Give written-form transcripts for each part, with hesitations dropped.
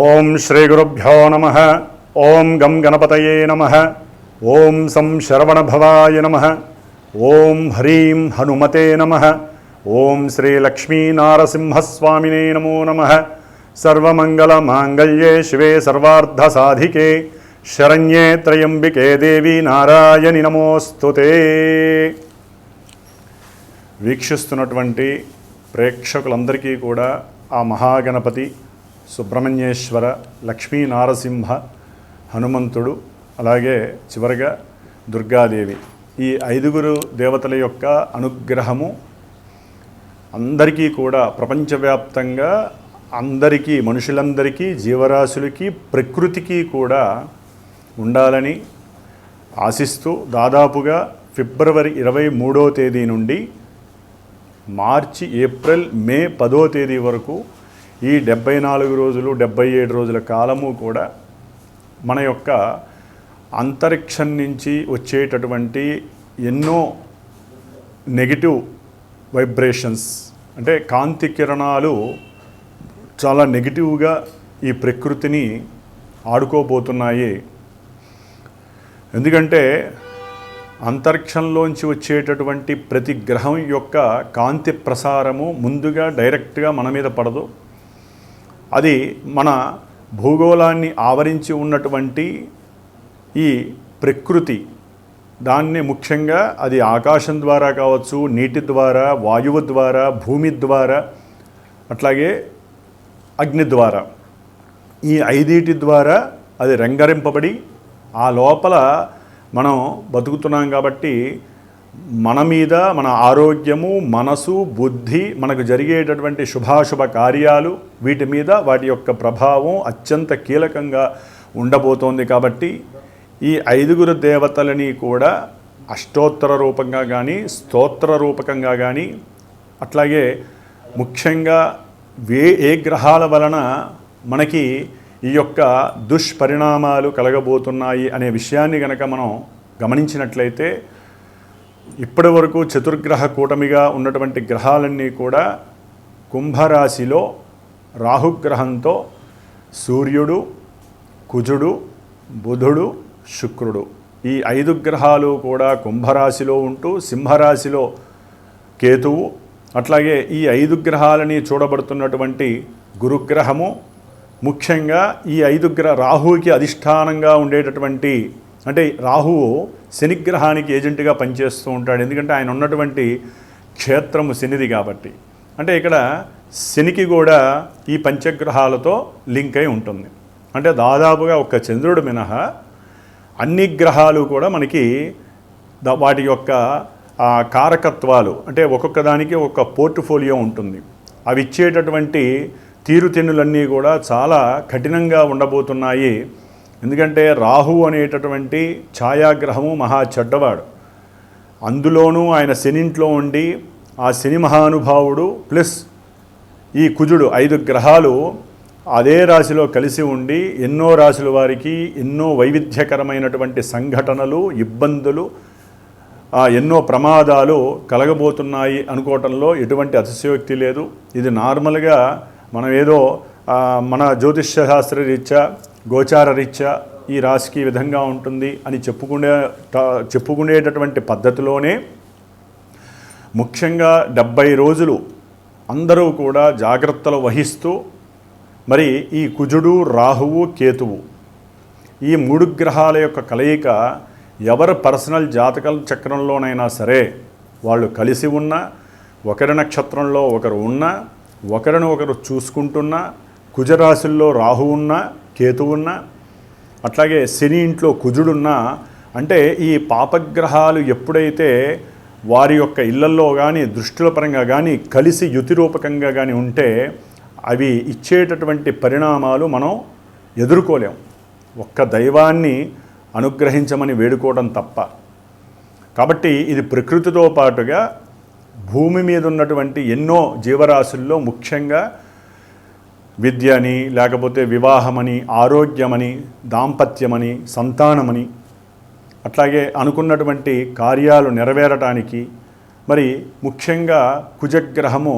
ఓం శ్రీ గురుభ్యో నమః. ఓం గం గణపతయే నమః. ఓం సం శరవణభవాయ నమః. ఓం హ్రీం హనుమతే నమః. ఓం శ్రీ లక్ష్మీనారసింహస్వామినే నమో నమః. సర్వమంగళమాంగళ్యే శివే సర్వార్థసాధికే శరణ్యే త్రయంబికే దేవి నారాయణి నమోస్తుతే. వీక్షిస్తున్నటువంటి ప్రేక్షకులందరికీ కూడా ఆ మహాగణపతి, సుబ్రహ్మణ్యేశ్వర, లక్ష్మీ నారసింహ, హనుమంతుడు, అలాగే చివరిగా దుర్గాదేవి, ఈ ఐదుగురు దేవతల యొక్క అనుగ్రహము అందరికీ కూడా ప్రపంచవ్యాప్తంగా అందరికీ, మనుషులందరికీ, జీవరాశులకి, ప్రకృతికి కూడా ఉండాలని ఆశిస్తూ దాదాపుగా ఫిబ్రవరి 23వ తేదీ నుండి మార్చి, ఏప్రిల్, మే 10వ తేదీ వరకు ఈ 74 రోజులు 77 రోజుల కాలము కూడా మన యొక్క అంతరిక్షం నుంచి వచ్చేటటువంటి ఎన్నో నెగిటివ్ వైబ్రేషన్స్, అంటే కాంతి కిరణాలు చాలా నెగిటివ్గా ఈ ప్రకృతిని ఆడుకోబోతున్నాయి. ఎందుకంటే అంతరిక్షంలోంచి వచ్చేటటువంటి ప్రతి గ్రహం యొక్క కాంతి ప్రసారము ముందుగా డైరెక్ట్గా మన మీద పడదు. అది మన భూగోళాన్ని ఆవరించి ఉన్నటువంటి ఈ ప్రకృతి, దాన్ని ముఖ్యంగా అది ఆకాశం ద్వారా కావచ్చు, నీటి ద్వారా, వాయువు ద్వారా, భూమి ద్వారా, అట్లాగే అగ్ని ద్వారా, ఈ ఐదింటి ద్వారా అది రంగరింపబడి ఆ లోపల మనం బతుకుతున్నాం. కాబట్టి మన మీద, మన ఆరోగ్యము, మనసు, బుద్ధి, మనకు జరిగేటటువంటి శుభాశుభ కార్యాలు, వీటి మీద వాటి యొక్క ప్రభావం అత్యంత కీలకంగా ఉండబోతోంది. కాబట్టి ఈ ఐదుగురు దేవతలని కూడా అష్టోత్తర రూపంగా కానీ, స్తోత్ర రూపకంగా కానీ, అట్లాగే ముఖ్యంగా ఏ గ్రహాల వలన మనకి ఈ యొక్క దుష్పరిణామాలు కలగబోతున్నాయి అనే విషయాన్ని కనుక మనం గమనించినట్లయితే, ఇప్పటి వరకు చతుర్గ్రహ కూటమిగా ఉన్నటువంటి గ్రహాలన్నీ కూడా కుంభరాశిలో రాహుగ్రహంతో సూర్యుడు, కుజుడు, బుధుడు, శుక్రుడు, ఈ 5 గ్రహాలు కూడా కుంభరాశిలో ఉంటూ సింహరాశిలో కేతువు, అట్లాగే ఈ 5 గ్రహాలని చూడబడుతున్నటువంటి గురుగ్రహము, ముఖ్యంగా ఈ 5 రాహువుకి అధిష్టానంగా ఉండేటటువంటి, అంటే రాహువు శనిగ్రహానికి ఏజెంట్గా పనిచేస్తూ ఉంటాడు. ఎందుకంటే ఆయన ఉన్నటువంటి క్షేత్రము శనిది కాబట్టి. అంటే ఇక్కడ శనికి కూడా ఈ పంచగ్రహాలతో లింక్ అయి ఉంటుంది. అంటే దాదాపుగా ఒక చంద్రుడు మినహా అన్ని గ్రహాలు కూడా మనకి వాటి యొక్క కారకత్వాలు, అంటే ఒక్కొక్క దానికి ఒక పోర్ట్ఫోలియో ఉంటుంది. అవి ఇచ్చేటటువంటి తీరుతెన్నులన్నీ కూడా చాలా కఠినంగా ఉండబోతున్నాయి. ఎందుకంటే రాహు అనేటటువంటి ఛాయాగ్రహము మహా చెడ్డవాడు. అందులోనూ ఆయన శనింట్లో ఉండి, ఆ శని మహానుభావుడు ప్లస్ ఈ కుజుడు, 5 గ్రహాలు అదే రాశిలో కలిసి ఉండి ఎన్నో రాశుల వారికి ఎన్నో వైవిధ్యకరమైనటువంటి సంఘటనలు, ఇబ్బందులు, ఎన్నో ప్రమాదాలు కలగబోతున్నాయి అనుకోవటంలో ఎటువంటి అతిశయోక్తి లేదు. ఇది నార్మల్గా మనం ఏదో మన జ్యోతిష్య శాస్త్ర రీత్యా, గోచార రీత్యా ఈ రాశికి ఈ విధంగా ఉంటుంది అని చెప్పుకునేటటువంటి పద్ధతిలోనే ముఖ్యంగా 70 రోజులు అందరూ కూడా జాగ్రత్తలు వహిస్తూ, మరి ఈ కుజుడు, రాహువు, కేతువు, ఈ 3 గ్రహాల యొక్క కలయిక ఎవరి పర్సనల్ జాతకాల చక్రంలోనైనా సరే వాళ్ళు కలిసి ఉన్నా, ఒకరి నక్షత్రంలో ఒకరు ఉన్నా, ఒకరిని ఒకరు చూసుకుంటున్నా, కుజరాశుల్లో రాహు ఉన్నా, కేతు ఉన్నా, అట్లాగే శని ఇంట్లో కుజుడున్నా, అంటే ఈ పాపగ్రహాలు ఎప్పుడైతే వారి యొక్క ఇళ్లల్లో కానీ, దృష్టిల పరంగా కానీ కలిసి యుతిరూపకంగా కానీ ఉంటే అవి ఇచ్చేటటువంటి పరిణామాలు మనం ఎదుర్కోలేం. ఒక్క దైవాన్ని అనుగ్రహించమని వేడుకోవడం తప్ప. కాబట్టి ఇది ప్రకృతితో పాటుగా భూమి మీద ఉన్నటువంటి ఎన్నో జీవరాశుల్లో ముఖ్యంగా విద్యని, లేకపోతే వివాహమని, ఆరోగ్యమని, దాంపత్యమని, సంతానమని, అట్లాగే అనుకున్నటువంటి కార్యాలు నెరవేరటానికి, మరి ముఖ్యంగా కుజగ్రహము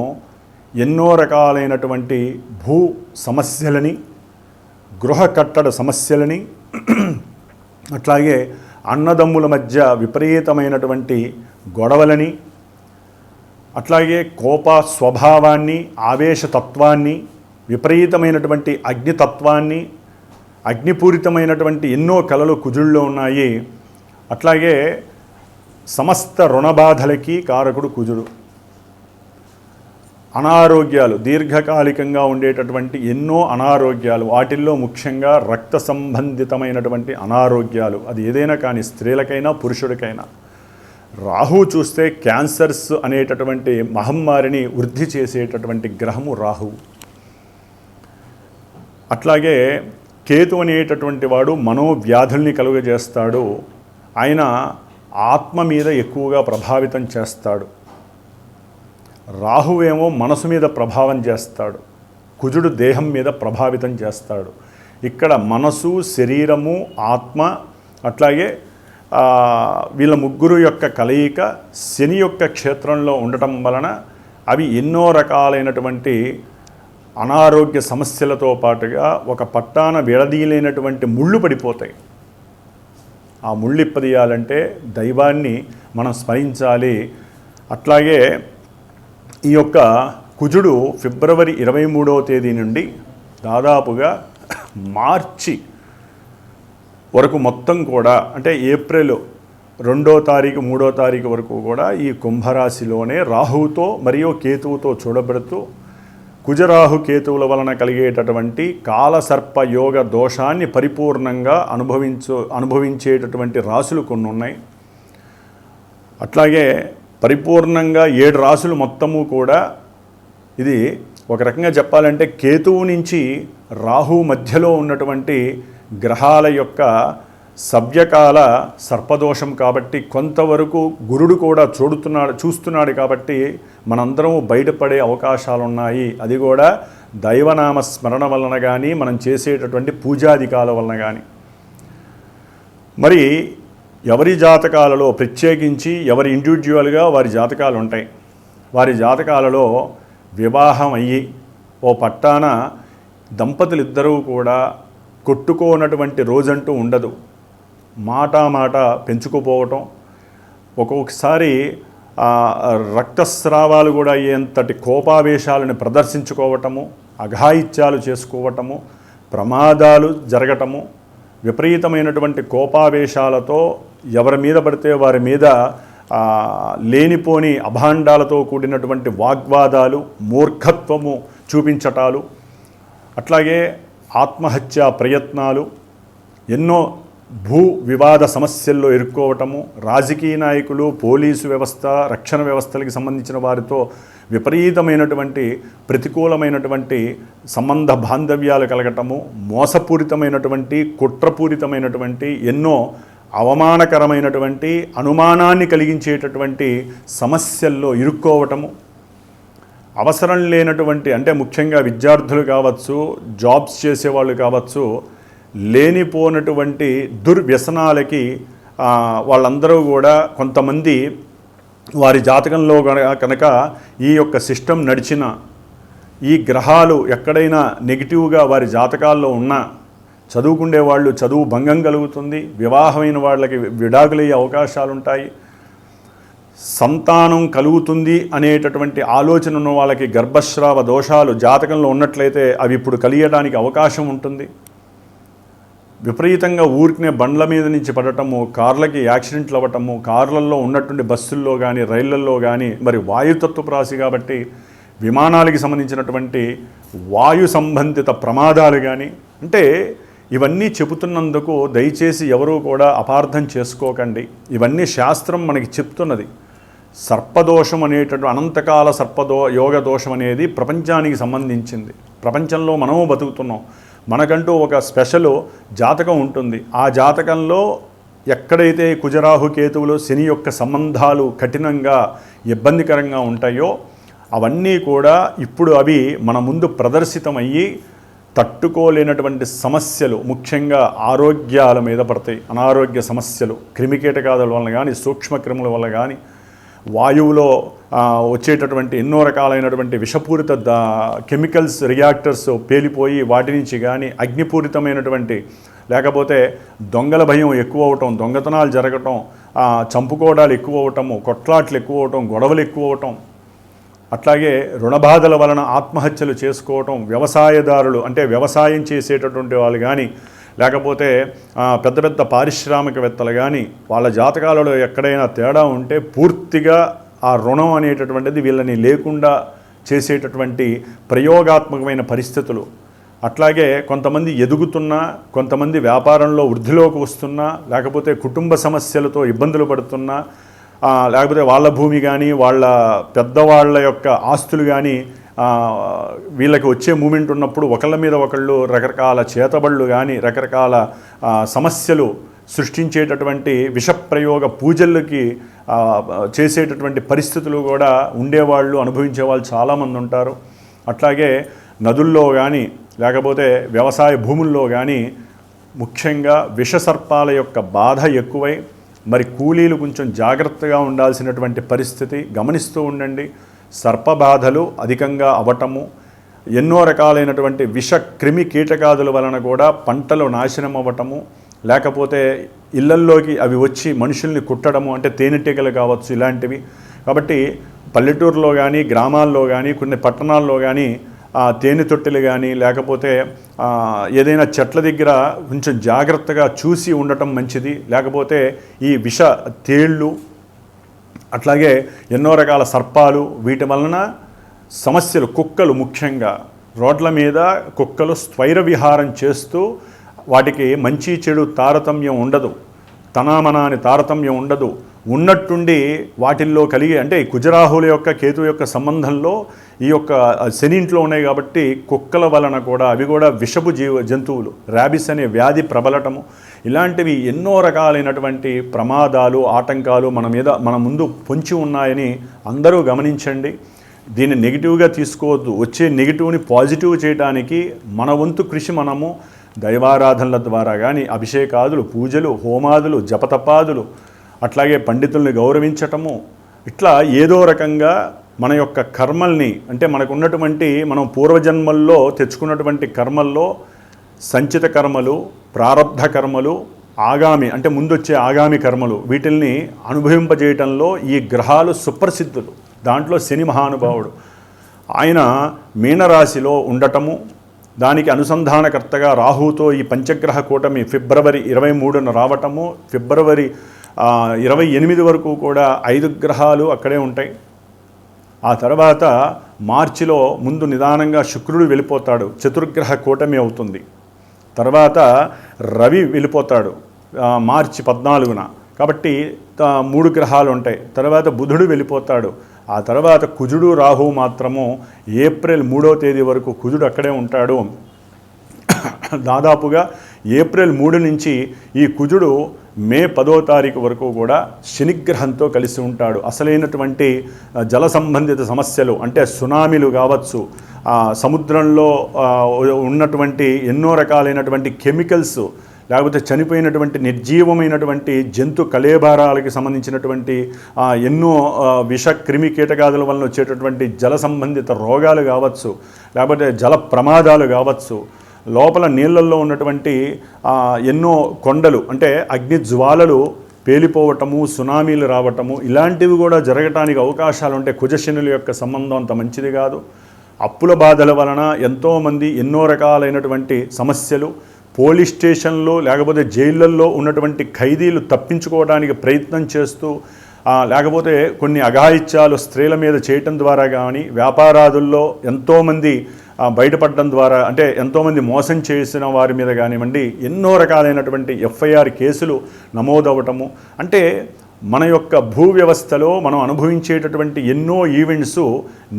ఎన్నో రకాలైనటువంటి భూ సమస్యలని, గృహ కట్టడ సమస్యలని, అట్లాగే అన్నదమ్ముల మధ్య విపరీతమైనటువంటి గొడవలని, అట్లాగే కోప స్వభావాన్ని, ఆవేశతత్వాన్ని, విపరీతమైనటువంటి అగ్నితత్వాన్ని, అగ్నిపూరితమైనటువంటి ఎన్నో కళలు కుజుల్లో ఉన్నాయి. అట్లాగే సమస్త రుణబాధలకి కారకుడు కుజుడు. అనారోగ్యాలు, దీర్ఘకాలికంగా ఉండేటటువంటి ఎన్నో అనారోగ్యాలు, వాటిల్లో ముఖ్యంగా రక్త సంబంధితమైనటువంటి అనారోగ్యాలు, అది ఏదైనా కానీ స్త్రీలకైనా పురుషుడికైనా. రాహు చూస్తే క్యాన్సర్స్ అనేటటువంటి మహమ్మారిని వృద్ధి చేసేటటువంటి గ్రహము రాహువు. అట్లాగే కేతు అనేటటువంటి వాడు మనోవ్యాధుల్ని కలుగజేస్తాడు. ఆయన ఆత్మ మీద ఎక్కువగా ప్రభావితం చేస్తాడు. రాహువేమో మనసు మీద ప్రభావం చేస్తాడు, కుజుడు దేహం మీద ప్రభావితం చేస్తాడు. ఇక్కడ మనసు, శరీరము, ఆత్మ, అట్లాగే వీళ్ళ ముగ్గురు యొక్క కలయిక శని యొక్క క్షేత్రంలో ఉండటం వలన అవి ఎన్నో రకాలైనటువంటి అనారోగ్య సమస్యలతో పాటుగా ఒక పట్టాన విడదీయలేనటువంటి ముళ్ళు పడిపోతాయి. ఆ ముళ్ళు ఇప్పదీయాలంటే దైవాన్ని మనం స్మరించాలి. అట్లాగే ఈ యొక్క కుజుడు ఫిబ్రవరి 23వ తేదీ నుండి దాదాపుగా మార్చి వరకు మొత్తం కూడా, అంటే ఏప్రిల్ 2వ తారీఖు 3వ తారీఖు వరకు కూడా ఈ కుంభరాశిలోనే రాహువుతో మరియు కేతువుతో చూడబడుతూ కుజరాహు కేతువుల వలన కలిగేటటువంటి కాలసర్ప యోగ దోషాన్ని పరిపూర్ణంగా అనుభవించేటటువంటి రాశులు కొన్ని ఉన్నాయి. అట్లాగే పరిపూర్ణంగా 7 రాశులు మొత్తము కూడా, ఇది ఒక రకంగా చెప్పాలంటే కేతువు నుంచి రాహు మధ్యలో ఉన్నటువంటి గ్రహాల యొక్క సవ్యకాల సర్పదోషం కాబట్టి కొంతవరకు గురుడు కూడా చూస్తున్నాడు కాబట్టి మనందరం బయటపడే అవకాశాలు ఉన్నాయి. అది కూడా దైవనామ స్మరణ వలన కానీ, మనం చేసేటటువంటి పూజాధికాల వలన కానీ. మరి ఎవరి జాతకాలలో ప్రత్యేకించి ఎవరి ఇండివిజువల్గా వారి జాతకాలు ఉంటాయి. వారి జాతకాలలో వివాహం అయ్యి ఓ పట్టాన దంపతులిద్దరూ కూడా కొట్టుకోనటువంటి రోజంటూ ఉండదు. మాట పెంచుకుపోవటం, ఒక్కొక్కసారి రక్తస్రావాలు కూడా అయ్యేంతటి కోపావేశాలను ప్రదర్శించుకోవటము, అఘాయిత్యాలు చేసుకోవటము, ప్రమాదాలు జరగటము, విపరీతమైనటువంటి కోపావేశాలతో ఎవరి మీద పడితే వారి మీద లేనిపోని అభాండాలతో కూడినటువంటి వాగ్వాదాలు, మూర్ఖత్వము చూపించటాలు, అట్లాగే ఆత్మహత్యా ప్రయత్నాలు, ఎన్నో భూ వివాద సమస్యల్లో ఇరుక్కోవటము, రాజకీయ నాయకులు, పోలీసు వ్యవస్థ, రక్షణ వ్యవస్థలకు సంబంధించిన వారితో విపరీతమైనటువంటి ప్రతికూలమైనటువంటి సంబంధ బాంధవ్యాలు కలగటము, మోసపూరితమైనటువంటి కుట్రపూరితమైనటువంటి ఎన్నో అవమానకరమైనటువంటి అనుమానాన్ని కలిగించేటటువంటి సమస్యల్లో ఇరుక్కోవటము, అవసరం లేనటువంటి, అంటే ముఖ్యంగా విద్యార్థులు కావచ్చు, జాబ్స్ చేసేవాళ్ళు కావచ్చు, లేనిపోనటువంటి దుర్వ్యసనాలకి వాళ్ళందరూ కూడా కొంతమంది వారి జాతకంలో కనుక ఈ యొక్క సిస్టమ్ నడిచిన, ఈ గ్రహాలు ఎక్కడైనా నెగిటివ్గా వారి జాతకాల్లో ఉన్నా చదువుకునే వాళ్ళు చదువు భంగం కలుగుతుంది, వివాహమైన వాళ్ళకి విడాకులయ్యే అవకాశాలు ఉంటాయి, సంతానం కలుగుతుంది అనేటటువంటి ఆలోచన ఉన్న వాళ్ళకి గర్భస్రావ దోషాలు జాతకంలో ఉన్నట్లయితే అవి ఇప్పుడు కలిగడానికి అవకాశం ఉంటుంది. విపరీతంగా ఊరికనే బండ్ల మీద నుంచి పడటము, కార్లకి యాక్సిడెంట్లు అవ్వటము, కార్లలో ఉన్నటువంటి బస్సుల్లో కానీ రైళ్లల్లో కానీ, మరి వాయుతత్వపు రాశి కాబట్టి విమానాలకి సంబంధించినటువంటి వాయు సంబంధిత ప్రమాదాలు కానీ, అంటే ఇవన్నీ చెబుతున్నందుకు దయచేసి ఎవరూ కూడా అపార్థం చేసుకోకండి. ఇవన్నీ శాస్త్రం మనకి చెప్తున్నది. సర్పదోషం అనేటటువంటి అనంతకాల యోగ దోషం అనేది ప్రపంచానికి సంబంధించింది. ప్రపంచంలో మనము బతుకుతున్నాం, మనకంటూ ఒక స్పెషల్ జాతకం ఉంటుంది. ఆ జాతకంలో ఎక్కడైతే కుజరాహు కేతువులు శని యొక్క సంబంధాలు కఠినంగా ఇబ్బందికరంగా ఉంటాయో అవన్నీ కూడా ఇప్పుడు అవి మన ముందు ప్రదర్శితమయ్యి తట్టుకోలేనటువంటి సమస్యలు ముఖ్యంగా ఆరోగ్యాల మీద పడతాయి. అనారోగ్య సమస్యలు క్రిమికీటకాదుల వలన కానీ, సూక్ష్మక్రిముల వల్ల కానీ, వాయువులో వచ్చేటటువంటి ఎన్నో రకాలైనటువంటి విషపూరిత కెమికల్స్ రియాక్టర్స్ పేలిపోయి వాటి నుంచి కానీ అగ్నిపూరితమైనటువంటి లేకపోతే దొంగల భయం ఎక్కువ అవటం, దొంగతనాలు జరగటం, చంపుకోవడాలు ఎక్కువ అవటము, కొట్లాట్లు ఎక్కువ అవటం, గొడవలు ఎక్కువ అవటం, అట్లాగే రుణబాధల వలన ఆత్మహత్యలు చేసుకోవటం, వ్యవసాయదారులు అంటే వ్యవసాయం చేసేటటువంటి వాళ్ళు కానీ లేకపోతే పెద్ద పెద్ద పారిశ్రామికవేత్తలు కానీ వాళ్ళ జాతకాలలో ఎక్కడైనా తేడా ఉంటే పూర్తిగా ఆ రుణం అనేటటువంటిది వీళ్ళని లేకుండా చేసేటటువంటి ప్రయోగాత్మకమైన పరిస్థితులు. అట్లాగే కొంతమంది ఎదుగుతున్నా, కొంతమంది వ్యాపారంలో వృద్ధిలోకి వస్తున్నా, లేకపోతే కుటుంబ సమస్యలతో ఇబ్బందులు పడుతున్నా, లేకపోతే వాళ్ళ భూమి కానీ వాళ్ళ పెద్దవాళ్ళ యొక్క ఆస్తులు కానీ వీళ్ళకి వచ్చే మూమెంట్ ఉన్నప్పుడు ఒకళ్ళ మీద ఒకళ్ళు రకరకాల చేతబళ్ళు కానీ రకరకాల సమస్యలు సృష్టించేటటువంటి విషప్రయోగ పూజలకి చేసేటటువంటి పరిస్థితులు కూడా ఉండేవాళ్ళు, అనుభవించేవాళ్ళు చాలామంది ఉంటారు. అట్లాగే నదుల్లో కానీ లేకపోతే వ్యవసాయ భూముల్లో కానీ ముఖ్యంగా విషసర్పాల యొక్క బాధ ఎక్కువై మరి కూలీలు కొంచెం జాగ్రత్తగా ఉండాల్సినటువంటి పరిస్థితి గమనిస్తూ ఉండండి. సర్పబాధలు అధికంగా అవటము, ఎన్నో రకాలైనటువంటి విష క్రిమి కీటకాదుల వలన కూడా పంటలు నాశనం అవ్వటము, లేకపోతే ఇళ్లల్లోకి అవి వచ్చి మనుషుల్ని కుట్టడము, అంటే తేనెటీగలు కావచ్చు ఇలాంటివి. కాబట్టి పల్లెటూరులో కానీ గ్రామాల్లో కానీ కొన్ని పట్టణాల్లో కానీ తేనె తొట్టెలు కానీ లేకపోతే ఏదైనా చెట్ల దగ్గర కొంచెం జాగ్రత్తగా చూసి ఉండటం మంచిది. లేకపోతే ఈ విష తేళ్ళు అట్లాగే ఎన్నో రకాల సర్పాలు వీటి వలన సమస్యలు, కుక్కలు ముఖ్యంగా రోడ్ల మీద కుక్కలు స్వైర విహారం చేస్తూ వాటికి మంచి చెడు తారతమ్యం ఉండదు, తనామన అని తారతమ్యం ఉండదు, ఉన్నట్టుండి వాటిల్లో కలిగి అంటే కుజరాహుల యొక్క కేతు యొక్క సంబంధంలో ఈ యొక్క శని ఇంట్లో ఉన్నాయి కాబట్టి కుక్కల వలన కూడా అవి కూడా విషపు జంతువులు, ర్యాబిస్ అనే వ్యాధి ప్రబలటము, ఇలాంటివి ఎన్నో రకాలైనటువంటి ప్రమాదాలు ఆటంకాలు మన ముందు పొంచి ఉన్నాయని అందరూ గమనించండి. దీన్ని నెగిటివ్గా తీసుకోవద్దు. వచ్చే నెగిటివ్ని పాజిటివ్ చేయడానికి మన వంతు కృషి మనము దైవారాధనల ద్వారా కానీ అభిషేకాదులు, పూజలు, హోమాదులు, జపతపాదులు, అట్లాగే పండితుల్ని గౌరవించటము, ఇట్లా ఏదో రకంగా మన యొక్క కర్మల్ని అంటే మనకున్నటువంటి మనం పూర్వజన్మల్లో తెచ్చుకున్నటువంటి కర్మల్లో సంచిత కర్మలు, ప్రారబ్ధ కర్మలు, ఆగామి అంటే ముందొచ్చే ఆగామి కర్మలు వీటిల్ని అనుభవింపజేయటంలో ఈ గ్రహాలు సుప్రసిద్ధులు. దాంట్లో శని మహానుభావుడు ఆయన మీనరాశిలో ఉండటము, దానికి అనుసంధానకర్తగా రాహుతో ఈ పంచగ్రహ కూటమి ఫిబ్రవరి 23న రావటము, ఫిబ్రవరి 28 వరకు కూడా 5 గ్రహాలు అక్కడే ఉంటాయి. ఆ తర్వాత మార్చిలో ముందు నిదానంగా శుక్రుడు వెళ్ళిపోతాడు, చతుర్గ్రహ కూటమి అవుతుంది. తర్వాత రవి వెళ్ళిపోతాడు మార్చి 14న, కాబట్టి 3 గ్రహాలు ఉంటాయి. తర్వాత బుధుడు వెళ్ళిపోతాడు. ఆ తర్వాత కుజుడు రాహు మాత్రము ఏప్రిల్ 3వ తేదీ వరకు కుజుడు అక్కడే ఉంటాడు. దాదాపుగా ఏప్రిల్ 3 నుంచి ఈ కుజుడు మే 10వ తారీఖు వరకు కూడా శనిగ్రహంతో కలిసి ఉంటాడు. అసలైనటువంటి జల సంబంధిత సమస్యలు అంటే సునామీలు కావచ్చు, సముద్రంలో ఉన్నటువంటి ఎన్నో రకాలైనటువంటి కెమికల్స్, లేకపోతే చనిపోయినటువంటి నిర్జీవమైనటువంటి జంతు కళేబారాలకి సంబంధించినటువంటి ఎన్నో విష క్రిమి కీటకాదుల వలన వచ్చేటటువంటి జల సంబంధిత రోగాలు కావచ్చు, లేకపోతే జల ప్రమాదాలు కావచ్చు, లోపల నీళ్ళల్లో ఉన్నటువంటి ఎన్నో కొండలు అంటే అగ్ని జ్వాలలు పేలిపోవటము, సునామీలు రావటము, ఇలాంటివి కూడా జరగటానికి అవకాశాలు ఉంటాయి. కుజశనుల యొక్క సంబంధం అంత మంచిది కాదు. అప్పుల బాధల వలన ఎంతోమంది ఎన్నో రకాలైనటువంటి సమస్యలు, పోలీస్ స్టేషన్లో లేకపోతే జైళ్ళల్లో ఉన్నటువంటి ఖైదీలు తప్పించుకోవడానికి ప్రయత్నం చేస్తూ, లేకపోతే కొన్ని అఘాయిత్యాలు స్త్రీల మీద చేయటం ద్వారా కానీ, వ్యాపారాదుల్లో ఎంతోమంది బయటపడడం ద్వారా అంటే ఎంతోమంది మోసం చేసిన వారి మీద కానివ్వండి ఎన్నో రకాలైనటువంటి ఎఫ్ఐఆర్ కేసులు నమోదవటము, అంటే మన యొక్క భూ వ్యవస్థలో మనం అనుభవించేటటువంటి ఎన్నో ఈవెంట్స్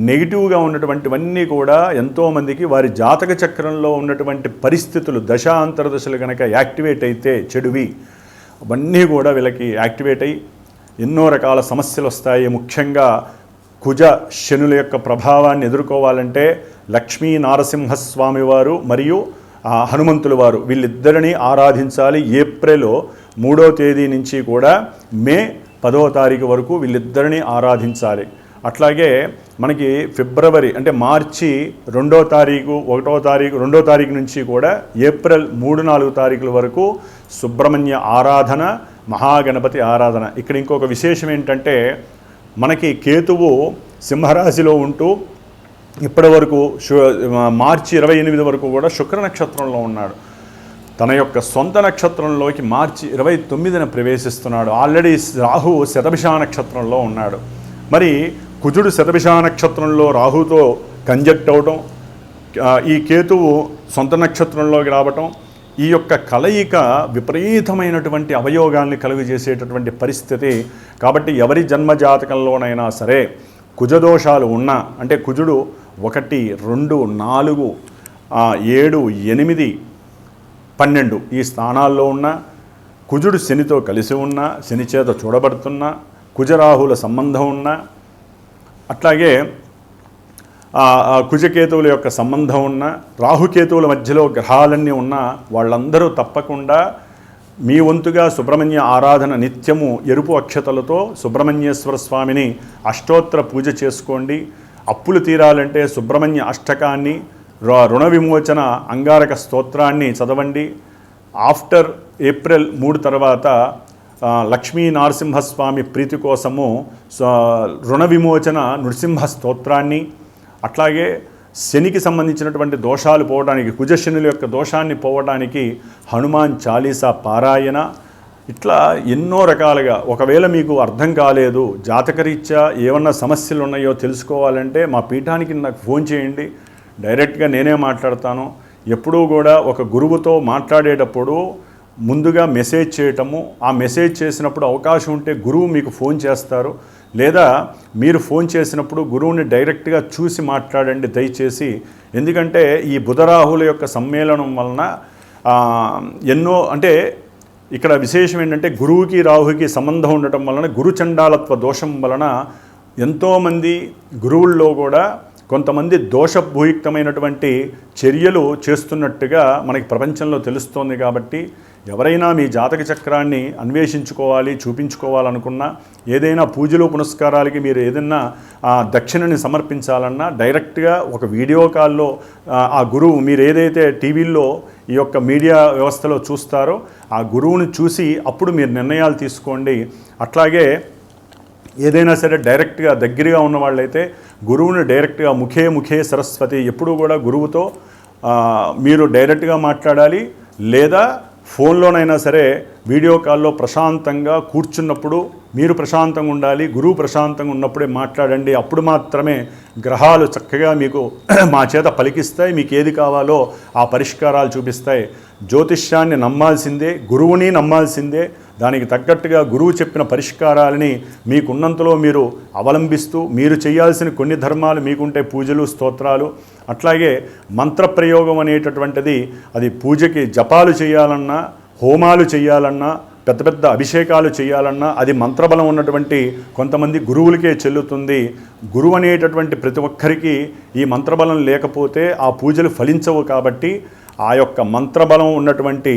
నెగిటివ్గా ఉన్నటువంటివన్నీ కూడా ఎంతోమందికి వారి జాతక చక్రంలో ఉన్నటువంటి పరిస్థితులు దశాంతర దశలు కనుక యాక్టివేట్ అయితే చెడువి అవన్నీ కూడా వీళ్ళకి యాక్టివేట్ అయ్యి ఎన్నో రకాల సమస్యలు వస్తాయి. ముఖ్యంగా కుజ శనుల యొక్క ప్రభావాన్ని ఎదుర్కోవాలంటే లక్ష్మీ నారసింహస్వామి వారు మరియు హనుమంతుల వారు వీళ్ళిద్దరినీ ఆరాధించాలి. ఏప్రిల్ 3వ తేదీ నుంచి కూడా మే 10వ తారీఖు వరకు వీళ్ళిద్దరినీ ఆరాధించాలి. అట్లాగే మనకి ఫిబ్రవరి అంటే మార్చి 2వ తారీఖు 1వ తారీఖు 2వ తారీఖు నుంచి కూడా ఏప్రిల్ 3-4 తారీఖుల వరకు సుబ్రహ్మణ్య ఆరాధన, మహాగణపతి ఆరాధన. ఇక్కడ ఇంకొక విశేషం ఏంటంటే మనకి కేతువు సింహరాశిలో ఉంటూ ఇప్పటి వరకు మార్చి 28 వరకు కూడా శుక్ర నక్షత్రంలో ఉన్నాడు. తన యొక్క సొంత నక్షత్రంలోకి మార్చి 29న ప్రవేశిస్తున్నాడు. ఆల్రెడీ రాహు శతభిష నక్షత్రంలో ఉన్నాడు. మరి కుజుడు శతభిష నక్షత్రంలో రాహుతో కంజక్ట్ అవటం, ఈ కేతువు సొంత నక్షత్రంలోకి రావటం, ఈ యొక్క కలయిక విపరీతమైనటువంటి అవయోగాల్ని కలుగజేసేటటువంటి పరిస్థితి. కాబట్టి ఎవరి జన్మజాతకంలోనైనా సరే కుజదోషాలు ఉన్నా, అంటే కుజుడు 1, 2, 4, 7, 8, 12 ఈ స్థానాల్లో ఉన్న, కుజుడు శనితో కలిసి ఉన్న, శని చేత చూడబడుతున్న, కుజరాహుల సంబంధం ఉన్న, అట్లాగే కుజకేతువుల యొక్క సంబంధం ఉన్న, రాహుకేతువుల మధ్యలో గ్రహాలన్నీ ఉన్న వాళ్ళందరూ తప్పకుండా మీ వంతుగా సుబ్రహ్మణ్య ఆరాధన నిత్యము ఎరుపు అక్షతలతో సుబ్రహ్మణ్యేశ్వర స్వామిని అష్టోత్తర పూజ చేసుకోండి. అప్పులు తీరాలంటే సుబ్రహ్మణ్య అష్టకాన్ని, రుణ విమోచన అంగారక స్తోత్రాన్ని చదవండి. ఆఫ్టర్ ఏప్రిల్ 3 తర్వాత లక్ష్మీ నరసింహస్వామి ప్రీతి కోసము రుణ విమోచన నృసింహ స్తోత్రాన్ని, అట్లాగే శనికి సంబంధించినటువంటి దోషాలు పోవడానికి, కుజశనుల యొక్క దోషాన్ని పోవడానికి హనుమాన్ చాలీసా పారాయణ, ఇట్లా ఎన్నో రకాలుగా. ఒకవేళ మీకు అర్థం కాలేదు, జాతకరీత్యా ఏమన్నా సమస్యలు ఉన్నాయో తెలుసుకోవాలంటే మా పీఠానికి నాకు ఫోన్ చేయండి, డైరెక్ట్గా నేనే మాట్లాడతాను. ఎప్పుడూ కూడా ఒక గురువుతో మాట్లాడేటప్పుడు ముందుగా మెసేజ్ చేయటము, ఆ మెసేజ్ చేసినప్పుడు అవకాశం ఉంటే గురువు మీకు ఫోన్ చేస్తారు, లేదా మీరు ఫోన్ చేసినప్పుడు గురువుని డైరెక్ట్గా చూసి మాట్లాడండి దయచేసి. ఎందుకంటే ఈ బుధరాహుల యొక్క సమ్మేళనం వలన ఎన్నో, అంటే ఇక్కడ విశేషం ఏంటంటే గురువుకి రాహుకి సంబంధం ఉండటం వలన, గురుచండాలత్వ దోషం వలన ఎంతోమంది గురువుల్లో కూడా కొంతమంది దోషభూయుక్తమైనటువంటి చర్యలు చేస్తున్నట్టుగా మనకి ప్రపంచంలో తెలుస్తోంది. కాబట్టి ఎవరైనా మీ జాతక చక్రాన్ని అన్వేషించుకోవాలి, చూపించుకోవాలనుకున్నా, ఏదైనా పూజలు పునస్కారాలకి మీరు ఏదైనా దక్షిణని సమర్పించాలన్నా డైరెక్ట్గా ఒక వీడియో కాల్లో ఆ గురువు, మీరు ఏదైతే టీవీల్లో ఈ యొక్క మీడియా వ్యవస్థలో చూస్తారో ఆ గురువుని చూసి అప్పుడు మీరు నిర్ణయాలు తీసుకోండి. అట్లాగే ఏదైనా సరే డైరెక్ట్గా దగ్గరగా ఉన్న వాళ్ళైతే గురువుని డైరెక్ట్గా ముఖే సరస్వతి, ఎప్పుడూ కూడా గురువుతో మీరు డైరెక్ట్గా మాట్లాడాలి, లేదా ఫోన్లోనైనా సరే వీడియో కాల్లో ప్రశాంతంగా కూర్చున్నప్పుడు మీరు ప్రశాంతంగా ఉండాలి, గురువు ప్రశాంతంగా ఉన్నప్పుడే మాట్లాడండి. అప్పుడు మాత్రమే గ్రహాలు చక్కగా మీకు మా చేత పలికిస్తాయి, మీకు ఏది కావాలో ఆ పరిష్కారాలు చూపిస్తాయి. జ్యోతిష్యాన్ని నమ్మాల్సిందే, గురువుని నమ్మాల్సిందే. దానికి తగ్గట్టుగా గురువు చెప్పిన పరిష్కారాలని మీకున్నంతలో మీరు అవలంబిస్తూ, మీరు చేయాల్సిన కొన్ని ధర్మాలు మీకుంటే పూజలు, స్తోత్రాలు, అట్లాగే మంత్రప్రయోగం అనేటటువంటిది, అది పూజకి జపాలు చేయాలన్నా, హోమాలు చేయాలన్నా, పెద్ద పెద్ద అభిషేకాలు చేయాలన్నా అది మంత్రబలం ఉన్నటువంటి కొంతమంది గురువులకే చెల్లుతుంది. గురువు అనేటటువంటి ప్రతి ఒక్కరికి ఈ మంత్రబలం లేకపోతే ఆ పూజలు ఫలించవు. కాబట్టి ఆ యొక్క మంత్రబలం ఉన్నటువంటి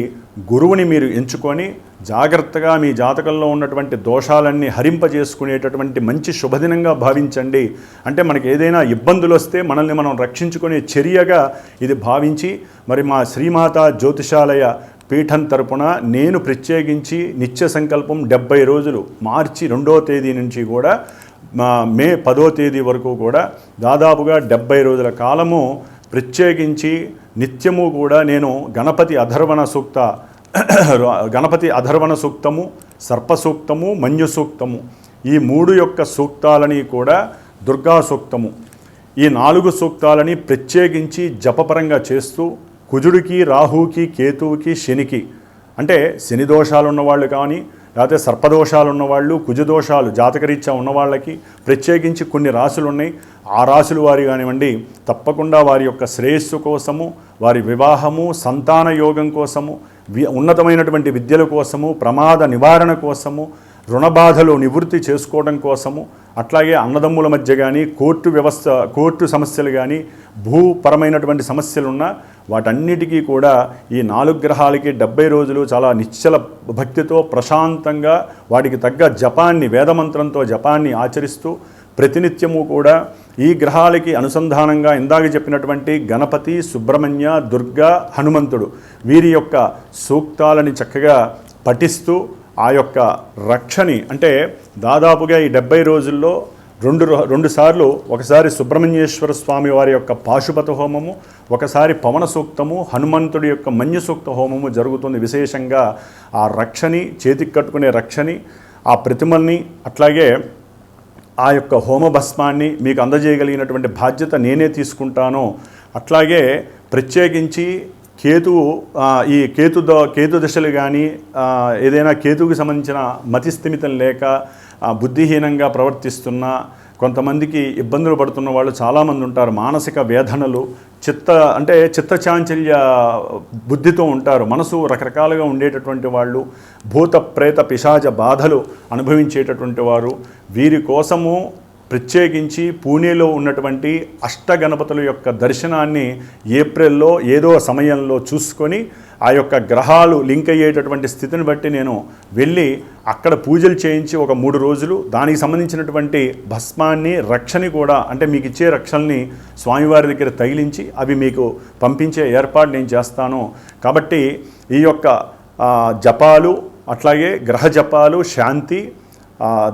గురువుని మీరు ఎంచుకొని జాగ్రత్తగా మీ జాతకంలో ఉన్నటువంటి దోషాలన్నీ హరింపజేసుకునేటటువంటి మంచి శుభదినంగా భావించండి. అంటే మనకి ఏదైనా ఇబ్బందులు వస్తే మనల్ని మనం రక్షించుకునే చర్యగా ఇది భావించి, మరి మా శ్రీమాత జ్యోతిషాలయ పీఠం తరపున నేను ప్రత్యేకించి నిత్య సంకల్పం 70 రోజులు, మార్చి 2వ తేదీ నుంచి కూడా మే 10వ తేదీ వరకు కూడా దాదాపుగా 70 రోజుల కాలము ప్రత్యేకించి నిత్యము కూడా నేను గణపతి అధర్వణ సూక్తము, సర్ప సూక్తము, మన్యు సూక్తము, ఈ 3 యొక్క సూక్తాలని కూడా దుర్గా సూక్తము, ఈ 4 సూక్తాలని ప్రత్యేకించి జపపరంగా చేస్తూ కుజుడికి, రాహుకి, కేతువుకి, శనికి, అంటే శని దోషాలు ఉన్నవాళ్ళు కానీ, లేకపోతే సర్పదోషాలు ఉన్నవాళ్ళు, కుజదోషాలు జాతకరీత్యా ఉన్నవాళ్ళకి ప్రత్యేకించి కొన్ని రాశులు ఉన్నాయి. ఆ రాశుల వారి కానివ్వండి, తప్పకుండా వారి యొక్క శ్రేయస్సు కోసము, వారి వివాహము, సంతాన యోగం కోసము, ఉన్నతమైనటువంటి విద్యల కోసము, ప్రమాద నివారణ కోసము, రుణబాధలు నివృత్తి చేసుకోవడం కోసము, అట్లాగే అన్నదమ్ముల మధ్య కానీ కోర్టు సమస్యలు కానీ భూపరమైనటువంటి సమస్యలున్నా వాటన్నిటికీ కూడా ఈ 4 గ్రహాలకి 70 రోజులు చాలా నిశ్చల భక్తితో ప్రశాంతంగా వాటికి తగ్గ జపాన్ని, వేదమంత్రంతో జపాన్ని ఆచరిస్తూ ప్రతినిత్యము కూడా ఈ గ్రహాలకి అనుసంధానంగా ఇందాక చెప్పినటువంటి గణపతి, సుబ్రహ్మణ్య, దుర్గా, హనుమంతుడు వీరి యొక్క సూక్తాలని చక్కగా పఠిస్తూ ఆ యొక్క రక్షని, అంటే దాదాపుగా ఈ 70 రోజుల్లో రెండు సార్లు, ఒకసారి సుబ్రహ్మణ్యేశ్వర స్వామి వారి యొక్క పాశుపత హోమము, ఒకసారి పవన సూక్తము, హనుమంతుడి యొక్క మన్య సూక్త హోమము జరుగుతుంది. విశేషంగా ఆ రక్షని, చేతికి కట్టుకునే రక్షని, ఆ ప్రతిమల్ని, అట్లాగే ఆ యొక్క హోమభస్మాన్ని మీకు అందజేయగలిగినటువంటి బాధ్యత నేనే తీసుకుంటాను. అట్లాగే ప్రత్యేకించి ఈ కేతు దశలు కానీ ఏదైనా కేతువుకి సంబంధించిన మతిస్థిమితం లేక బుద్ధిహీనంగా ప్రవర్తిస్తున్న కొంతమందికి ఇబ్బందులు పడుతున్న వాళ్ళు చాలామంది ఉంటారు. మానసిక వేదనలు, చిత్తచాంచల్య బుద్ధితో ఉంటారు. మనసు రకరకాలుగా ఉండేటటువంటి వాళ్ళు, భూత ప్రేత పిశాచ బాధలు అనుభవించేటటువంటి వారు, వీరి కోసము ప్రత్యేకించి పూణేలో ఉన్నటువంటి అష్టగణపతుల యొక్క దర్శనాన్ని ఏప్రిల్లో ఏదో సమయంలో చూసుకొని ఆ యొక్క గ్రహాలు లింక్ అయ్యేటటువంటి స్థితిని బట్టి నేను వెళ్ళి అక్కడ పూజలు చేయించి ఒక 3 రోజులు దానికి సంబంధించినటువంటి భస్మాన్ని, రక్షని కూడా, అంటే మీకు ఇచ్చే రక్షల్ని స్వామివారి దగ్గర తగిలించి అవి మీకు పంపించే ఏర్పాటు నేను చేస్తాను. కాబట్టి ఈ యొక్క జపాలు, అట్లాగే గ్రహ జపాలు, శాంతి,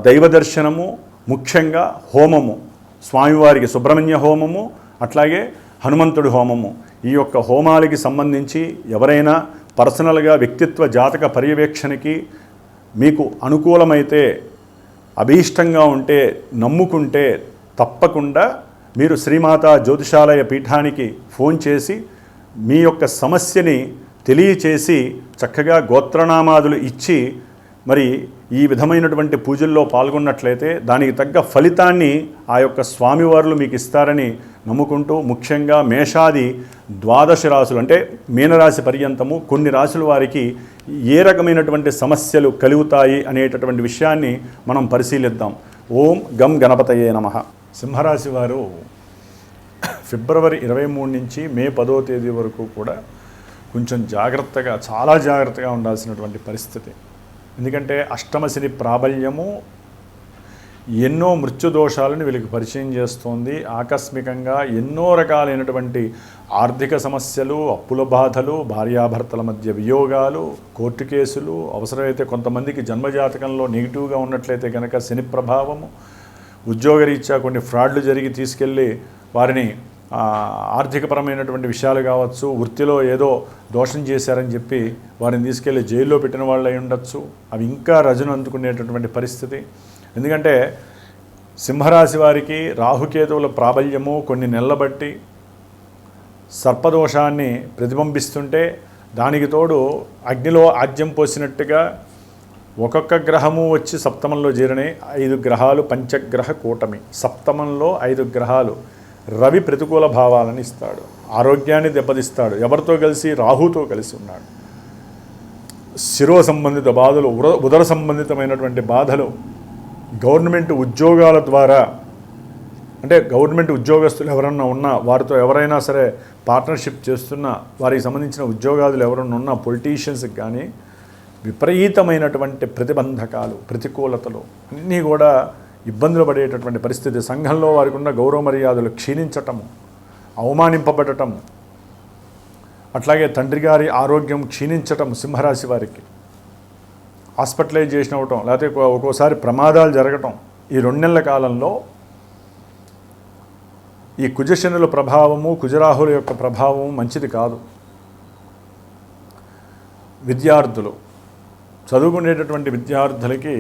దైవ దర్శనము, ముఖ్యంగా హోమము, స్వామివారికి సుబ్రహ్మణ్య హోమము, అట్లాగే హనుమంతుడి హోమము, ఈ యొక్క హోమాలకి సంబంధించి ఎవరైనా పర్సనల్గా వ్యక్తిత్వ జాతక పర్యవేక్షణకి మీకు అనుకూలమైతే, అభీష్టంగా ఉంటే, నమ్ముకుంటే తప్పకుండా మీరు శ్రీమాతా జ్యోతిషాలయ పీఠానికి ఫోన్ చేసి మీ యొక్క సమస్యని తెలియచేసి చక్కగా గోత్రనామాదులు ఇచ్చి మరి ఈ విధమైనటువంటి పూజల్లో పాల్గొన్నట్లయితే దానికి తగ్గ ఫలితాన్ని ఆ యొక్క స్వామివారులు మీకు ఇస్తారని నమ్ముకుంటూ, ముఖ్యంగా మేషాది 12 రాశులు, అంటే మీనరాశి పర్యంతము కొన్ని రాశుల వారికి ఏ రకమైనటువంటి సమస్యలు కలుగుతాయి అనేటటువంటి విషయాన్ని మనం పరిశీలిద్దాం. ఓం గం గణపతయే నమః. సింహరాశి వారు ఫిబ్రవరి 23 నుంచి మే 10వ తేదీ వరకు కూడా కొంచెం జాగ్రత్తగా, చాలా జాగ్రత్తగా ఉండాల్సినటువంటి పరిస్థితి. ఎందుకంటే అష్టమశని ప్రాబల్యము ఎన్నో మృత్యుదోషాలను వీళ్ళకి పరిచయం చేస్తోంది. ఆకస్మికంగా ఎన్నో రకాలైనటువంటి ఆర్థిక సమస్యలు, అప్పుల బాధలు, భార్యాభర్తల మధ్య వియోగాలు, కోర్టు కేసులు, అవసరమైతే కొంతమందికి జన్మజాతకంలో నెగిటివ్గా ఉన్నట్లయితే కనుక శని ప్రభావము, ఉద్యోగరీత్యా కొన్ని ఫ్రాడ్లు జరిగి తీసుకెళ్ళి వారిని ఆర్థికపరమైనటువంటి విషయాలు కావచ్చు, వృత్తిలో ఏదో దోషం చేశారని చెప్పి వారిని తీసుకెళ్ళి జైల్లో పెట్టిన వాళ్ళు అయి ఉండొచ్చు. అవి ఇంకా రజను అందుకునేటటువంటి పరిస్థితి. ఎందుకంటే సింహరాశి వారికి రాహుకేతువుల ప్రాబల్యము కొన్ని నెలల బట్టి సర్పదోషాన్ని ప్రతిబింబిస్తుంటే, దానికి తోడు అగ్నిలో ఆజ్యం పోసినట్టుగా ఒక్కొక్క గ్రహము వచ్చి సప్తమంలో చేరినాయి. 5 గ్రహాలు పంచగ్రహ కూటమి. సప్తమంలో 5 గ్రహాలు. రవి ప్రతికూల భావాలను ఇస్తాడు, ఆరోగ్యాన్ని దెబ్బతీస్తాడు. ఎవరితో కలిసి? రాహుతో కలిసి ఉన్నాడు. శిరో సంబంధిత బాధలు, ఉదర సంబంధితమైనటువంటి బాధలు, గవర్నమెంట్ ఉద్యోగాల ద్వారా, అంటే గవర్నమెంట్ ఉద్యోగస్తులు ఎవరన్నా ఉన్నా, వారితో ఎవరైనా సరే పార్ట్నర్షిప్ చేస్తున్నా, వారికి సంబంధించిన ఉద్యోగాదులు ఎవరన్నా ఉన్నా, పొలిటీషియన్స్కి కానీ విపరీతమైనటువంటి ప్రతిబంధకాలు, ప్రతికూలతలు అన్నీ కూడా ఇబ్బందులు పడేటటువంటి పరిస్థితి. సంఘంలో వారికి ఉన్న గౌరవ మర్యాదలు క్షీణించటము, అవమానింపబడటము, అట్లాగే తండ్రి గారి ఆరోగ్యం క్షీణించటం, సింహరాశి వారికి హాస్పిటలైజేషన్ అవ్వటం, లేకపోతే ఒక్కోసారి ప్రమాదాలు జరగటం. ఈ 2 నెలల కాలంలో ఈ కుజశనుల ప్రభావము, కుజరాహుల యొక్క ప్రభావము మంచిది కాదు. విద్యార్థులు, చదువుకునేటటువంటి విద్యార్థులకి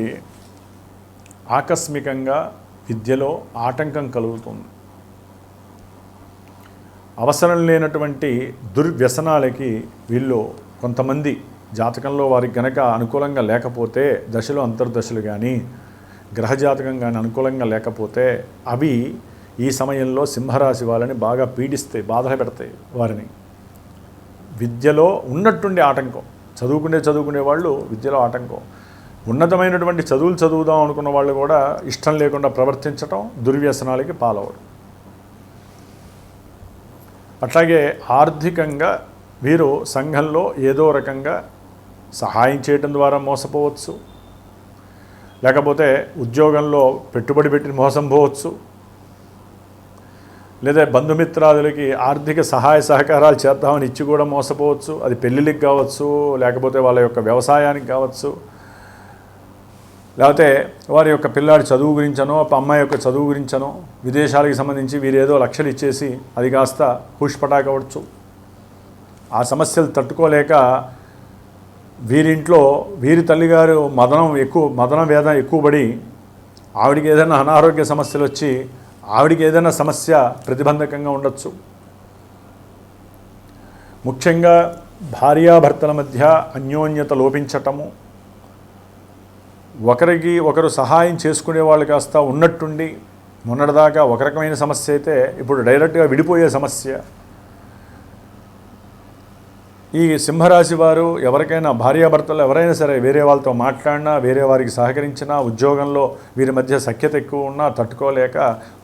ఆకస్మికంగా విద్యలో ఆటంకం కలుగుతుంది. అవసరం లేనటువంటి దుర్వ్యసనాలకి వీళ్ళు కొంతమంది జాతకంలో వారికి గనక అనుకూలంగా లేకపోతే, దశలు అంతర్దశలు కానీ గ్రహజాతకం కానీ అనుకూలంగా లేకపోతే అవి ఈ సమయంలో సింహరాశి వాళ్ళని బాగా పీడిస్తాయి, బాధలు పెడతాయి. వారిని విద్యలో ఉన్నట్టుండి ఆటంకం, చదువుకునే వాళ్ళు విద్యలో ఆటంకం. ఉన్నతమైనటువంటి చదువులు చదువుదాం అనుకున్న వాళ్ళు కూడా ఇష్టం లేకుండా ప్రవర్తించటం, దుర్వ్యసనాలకి పాలవడం. అట్లాగే ఆర్థికంగా వీరు సంఘంలో ఏదో రకంగా సహాయం చేయడం ద్వారా మోసపోవచ్చు, లేకపోతే ఉద్యోగంలో పెట్టుబడి పెట్టి మోసం పోవచ్చు, లేదా బంధుమిత్రాదులకి ఆర్థిక సహాయ సహకారాలు చేద్దామని ఇచ్చి కూడా మోసపోవచ్చు. అది పెళ్ళిళ్ళకి కావచ్చు, లేకపోతే వాళ్ళ యొక్క వ్యవసాయానికి కావచ్చు, లేకపోతే వారి యొక్క పిల్లాడి చదువు గురించనో, అమ్మాయి యొక్క చదువు గురించనో, విదేశాలకు సంబంధించి వీరేదో లక్షలు ఇచ్చేసి అది కాస్త పుష్పటాక్ అవ్వచ్చు. ఆ సమస్యలు తట్టుకోలేక వీరింట్లో వీరి తల్లిగారు మదన వేదన ఎక్కువ పడి ఆవిడికి ఏదైనా అనారోగ్య సమస్యలు వచ్చి ఆవిడికి ఏదైనా సమస్య ప్రతిబంధకంగా ఉండొచ్చు. ముఖ్యంగా భార్యాభర్తల మధ్య అన్యోన్యత లోపించటము, ఒకరికి ఒకరు సహాయం చేసుకునే వాళ్ళు కాస్త ఉన్నట్టుండి మొన్నటిదాకా ఒక రకమైన సమస్య అయితే ఇప్పుడు డైరెక్ట్గా విడిపోయే సమస్య. ఈ సింహరాశి వారు ఎవరికైనా భార్యాభర్తలు ఎవరైనా సరే వేరే వాళ్ళతో మాట్లాడినా, వేరే వారికి సహకరించినా, ఉద్యోగంలో వీరి మధ్య సఖ్యత ఎక్కువ ఉన్నా తట్టుకోలేక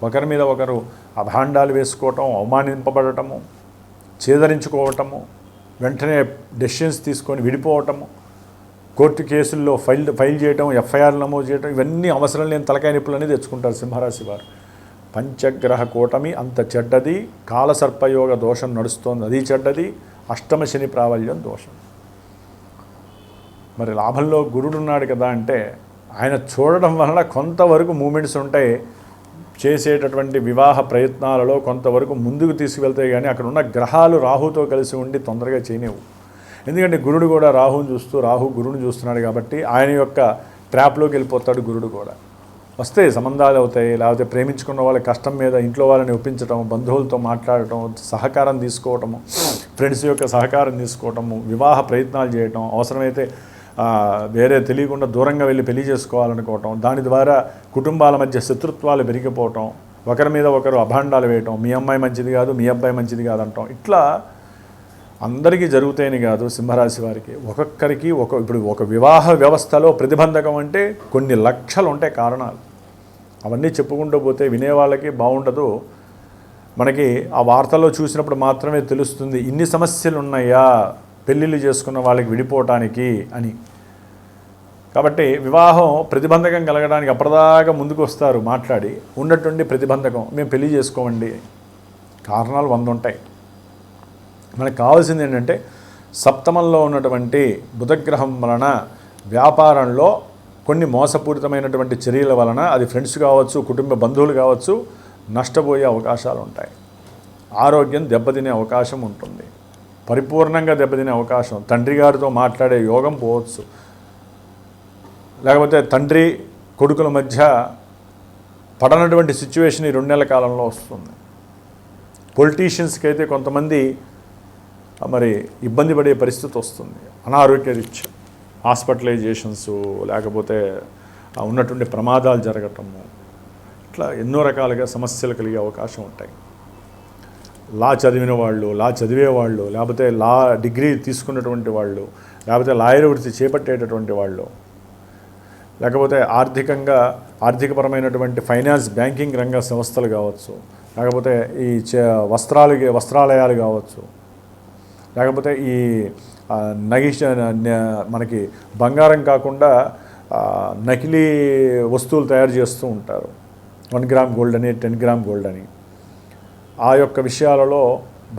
ఒకరి మీద ఒకరు అభాండాలు వేసుకోవటం, అవమానింపబడటము, చేదరించుకోవటము, వెంటనే డెసిషన్స్ తీసుకొని విడిపోవటము, కోర్టు కేసుల్లో ఫైల్ చేయటం, ఎఫ్ఐఆర్ నమోదు చేయటం, ఇవన్నీ అవసరం లేని తలకాయ నిప్పులు అనేది తెచ్చుకుంటారు సింహరాశి వారు. పంచగ్రహ కూటమి అంత చెడ్డది, కాలసర్పయోగ దోషం నడుస్తోంది, అది చెడ్డది, అష్టమ శని ప్రాబల్యం దోషం. మరి లాభంలో గురుడు ఉన్నాడు కదా అంటే ఆయన చూడడం వలన కొంతవరకు మూమెంట్స్ ఉంటాయి. చేసేటటువంటి వివాహ ప్రయత్నాలలో కొంతవరకు ముందుకు తీసుకువెళ్తాయి, కానీ అక్కడ ఉన్న గ్రహాలు రాహుతో కలిసి ఉండి తొందరగా చేయనివ్వు. ఎందుకంటే గురుడు కూడా రాహు గురువుని చూస్తున్నాడు కాబట్టి ఆయన యొక్క ట్రాప్లోకి వెళ్ళిపోతాడు. గురుడు కూడా వస్తే సంబంధాలు అవుతాయి, లేకపోతే ప్రేమించుకున్న వాళ్ళ కష్టం మీద ఇంట్లో వాళ్ళని ఒప్పించటం, బంధువులతో మాట్లాడటం, సహకారం తీసుకోవటము, ఫ్రెండ్స్ యొక్క సహకారం తీసుకోవటము, వివాహ ప్రయత్నాలు చేయటం, అవసరమైతే వేరే తెలియకుండా దూరంగా వెళ్ళి పెళ్లి చేసుకోవాలనుకోవటం, దాని ద్వారా కుటుంబాల మధ్య శత్రుత్వాలు పెరిగిపోవటం, ఒకరి మీద ఒకరు అభాండాలు వేయటం, మీ అమ్మాయి మంచిది కాదు, మీ అబ్బాయి మంచిది కాదు అంటాం. ఇట్లా అందరికీ జరుగుతాయని కాదు, సింహరాశి వారికి ఒక్కొక్కరికి ఇప్పుడు ఒక వివాహ వ్యవస్థలో ప్రతిబంధకం అంటే కొన్ని లక్షలు ఉంటాయి కారణాలు. అవన్నీ చెప్పుకుంటూ పోతే వినేవాళ్ళకి బాగుండదు. మనకి ఆ వార్తల్లో చూసినప్పుడు మాత్రమే తెలుస్తుంది ఇన్ని సమస్యలు ఉన్నాయా పెళ్ళిళ్ళు చేసుకున్న వాళ్ళకి విడిపోవటానికి అని. కాబట్టి వివాహం ప్రతిబంధకం కలగడానికి అప్పటిదాకా ముందుకు వస్తారు మాట్లాడి, ఉన్నట్టుండి ప్రతిబంధకం మేము పెళ్లి చేసుకోమండి. కారణాలు 100 ఉంటాయి. మనకు కావాల్సింది ఏంటంటే సప్తమంలో ఉన్నటువంటి బుధగ్రహం వలన వ్యాపారంలో కొన్ని మోసపూరితమైనటువంటి చర్యల వలన, అది ఫ్రెండ్స్ కావచ్చు, కుటుంబ బంధువులు కావచ్చు, నష్టపోయే అవకాశాలు ఉంటాయి. ఆరోగ్యం దెబ్బతినే అవకాశం ఉంటుంది, పరిపూర్ణంగా దెబ్బతినే అవకాశం. తండ్రి గారితో మాట్లాడే యోగం పోవచ్చు, లేకపోతే తండ్రి కొడుకుల మధ్య పడనటువంటి సిచ్యువేషన్ ఈ 2 నెలల కాలంలో వస్తుంది. పొలిటీషియన్స్కి అయితే కొంతమంది మరి ఇబ్బంది పడే పరిస్థితి వస్తుంది. అనారోగ్య రీత్యా హాస్పిటలైజేషన్స్, లేకపోతే ఉన్నటువంటి ప్రమాదాలు జరగటము, ఇట్లా ఎన్నో రకాలుగా సమస్యలు కలిగే అవకాశం ఉంటాయి. లా చదివిన వాళ్ళు, లా చదివేవాళ్ళు, లేకపోతే లా డిగ్రీ తీసుకున్నటువంటి వాళ్ళు, లేకపోతే లాయర్ వృత్తి చేపట్టేటటువంటి వాళ్ళు, లేకపోతే ఆర్థికపరమైనటువంటి ఫైనాన్స్, బ్యాంకింగ్ రంగ సంస్థలు కావచ్చు, లేకపోతే ఈ వస్త్రాలయాలు కావచ్చు, లేకపోతే ఈ మనకి బంగారం కాకుండా నకిలీ వస్తువులు తయారు చేస్తూ ఉంటారు. 1 గ్రామ్ గోల్డ్ అని, 10 గ్రామ్ గోల్డ్ అని. ఆ యొక్క విషయాలలో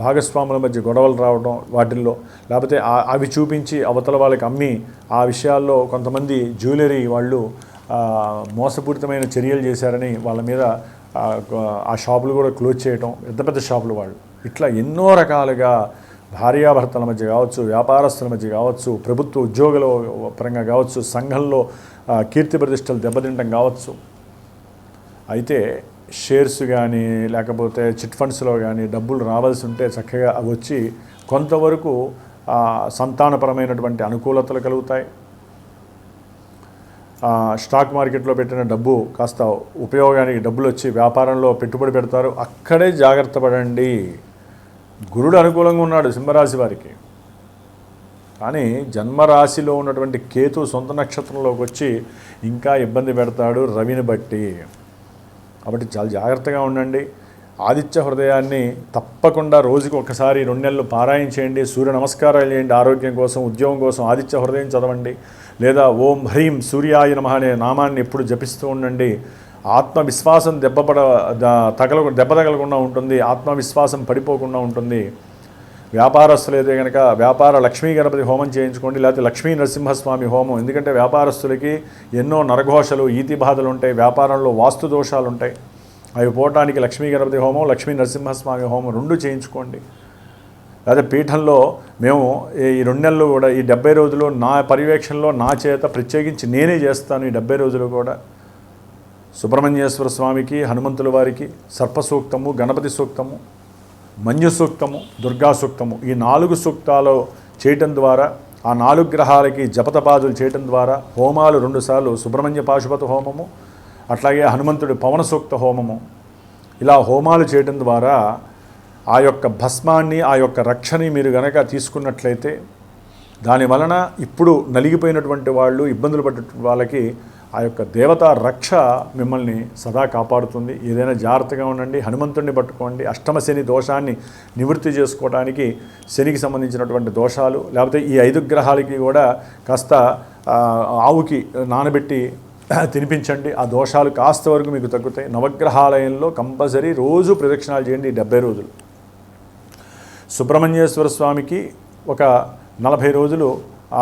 భాగస్వాముల మధ్య గొడవలు రావడం, వాటిల్లో లేకపోతే అవి చూపించి అవతల వాళ్ళకి అమ్మి ఆ విషయాల్లో కొంతమంది జ్యువెలరీ వాళ్ళు మోసపూరితమైన చర్యలు చేశారని వాళ్ళ మీద ఆ షాపులు కూడా క్లోజ్ చేయడం, పెద్ద షాపులు వాళ్ళు. ఇట్లా ఎన్నో రకాలుగా భార్యాభర్తల మధ్య కావచ్చు, వ్యాపారస్తుల మధ్య కావచ్చు, ప్రభుత్వ ఉద్యోగుల పరంగా కావచ్చు, సంఘంలో కీర్తి ప్రతిష్టలు దెబ్బతింటం కావచ్చు. అయితే షేర్స్ కానీ లేకపోతే చిట్ ఫండ్స్లో కానీ డబ్బులు రావాల్సి ఉంటే చక్కగా అవి వచ్చి కొంతవరకు సంతానపరమైనటువంటి అనుకూలతలు కలుగుతాయి. స్టాక్ మార్కెట్లో పెట్టిన డబ్బు కాస్త ఉపయోగానికి డబ్బులు వచ్చి వ్యాపారంలో పెట్టుబడి పెడతారు. అక్కడే జాగ్రత్త పడండి. గురుడు అనుకూలంగా ఉన్నాడు సింహరాశి వారికి. కానీ జన్మరాశిలో ఉన్నటువంటి కేతు సొంత నక్షత్రంలోకి వచ్చి ఇంకా ఇబ్బంది పెడతాడు రవిని బట్టి. కాబట్టి చాలా జాగ్రత్తగా ఉండండి. ఆదిత్య హృదయాన్ని తప్పకుండా రోజుకి ఒకసారి 2 నెలలు పారాయణ చేయండి. సూర్య నమస్కారాలు చేయండి. ఆరోగ్యం కోసం, ఉద్యోగం కోసం ఆదిత్య హృదయం చదవండి. లేదా ఓం హ్రీం సూర్యాయ నమః అనే నామాన్ని ఎప్పుడు జపిస్తూ ఉండండి. ఆత్మవిశ్వాసం దెబ్బ తగలకుండా ఉంటుంది. ఆత్మవిశ్వాసం పడిపోకుండా ఉంటుంది. వ్యాపారస్తులు అయితే కనుక వ్యాపార లక్ష్మీ గణపతి హోమం చేయించుకోండి, లేకపోతే లక్ష్మీ నరసింహస్వామి హోమం. ఎందుకంటే వ్యాపారస్తులకి ఎన్నో నరఘోషలు, ఈతి బాధలు ఉంటాయి, వ్యాపారంలో వాస్తు దోషాలు ఉంటాయి. అవి పోవటానికి లక్ష్మీ గణపతి హోమం, లక్ష్మీ నరసింహస్వామి హోమం 2 చేయించుకోండి. అదే పీఠంలో మేము ఈ 2 నెలలు కూడా ఈ 70 రోజులు నా పర్యవేక్షణలో నా చేత ప్రత్యేకించి నేనే చేస్తాను. ఈ 70 రోజులు కూడా సుబ్రహ్మణ్యేశ్వర స్వామికి, హనుమంతుల వారికి సర్ప సూక్తము, గణపతి సూక్తము, మన్యు సూక్తము, దుర్గా సూక్తము, ఈ 4 సూక్తాలు చేయటం ద్వారా, ఆ 4 గ్రహాలకి జపతపాదులు చేయటం ద్వారా, హోమాలు 2 సార్లు సుబ్రహ్మణ్య పాశుపత హోమము, అట్లాగే హనుమంతుడి పవన సూక్త హోమము, ఇలా హోమాలు చేయటం ద్వారా ఆ యొక్క భస్మాన్ని, ఆ యొక్క రక్షని మీరు గనక తీసుకున్నట్లయితే దాని వలన ఇప్పుడు నలిగిపోయినటువంటి వాళ్ళు, ఇబ్బందులు పడ్డటువంటి వాళ్ళకి ఆ యొక్క దేవతా రక్ష మిమ్మల్ని సదా కాపాడుతుంది. ఏదైనా జాగ్రత్తగా ఉండండి. హనుమంతుడిని పట్టుకోండి. అష్టమ శని దోషాన్ని నివృత్తి చేసుకోవడానికి శనికి సంబంధించినటువంటి దోషాలు, లేకపోతే ఈ 5 గ్రహాలకి కూడా కాస్త ఆవుకి నానబెట్టి తినిపించండి. ఆ దోషాలు కాస్త వరకు మీకు తగ్గుతాయి. నవగ్రహాలయంలో కంపల్సరీ రోజు ప్రదక్షిణాలు చేయండి 70 రోజులు. సుబ్రహ్మణ్యేశ్వర స్వామికి ఒక 40 రోజులు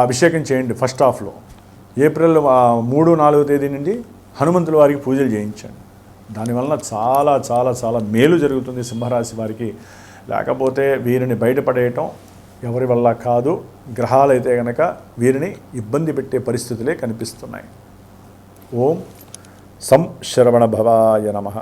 అభిషేకం చేయండి. ఫస్ట్ హాఫ్లో ఏప్రిల్ 3-4 తేదీ నుండి హనుమంతుల వారికి పూజలు చేయించండి. దానివలన చాలా చాలా చాలా మేలు జరుగుతుంది సింహరాశి వారికి. లేకపోతే వీరిని బయటపడేయటం ఎవరి వల్ల కాదు. గ్రహాలైతే కనుక వీరిని ఇబ్బంది పెట్టే పరిస్థితులే కనిపిస్తున్నాయి. ఓం సం శరవణ భవాయ నమః.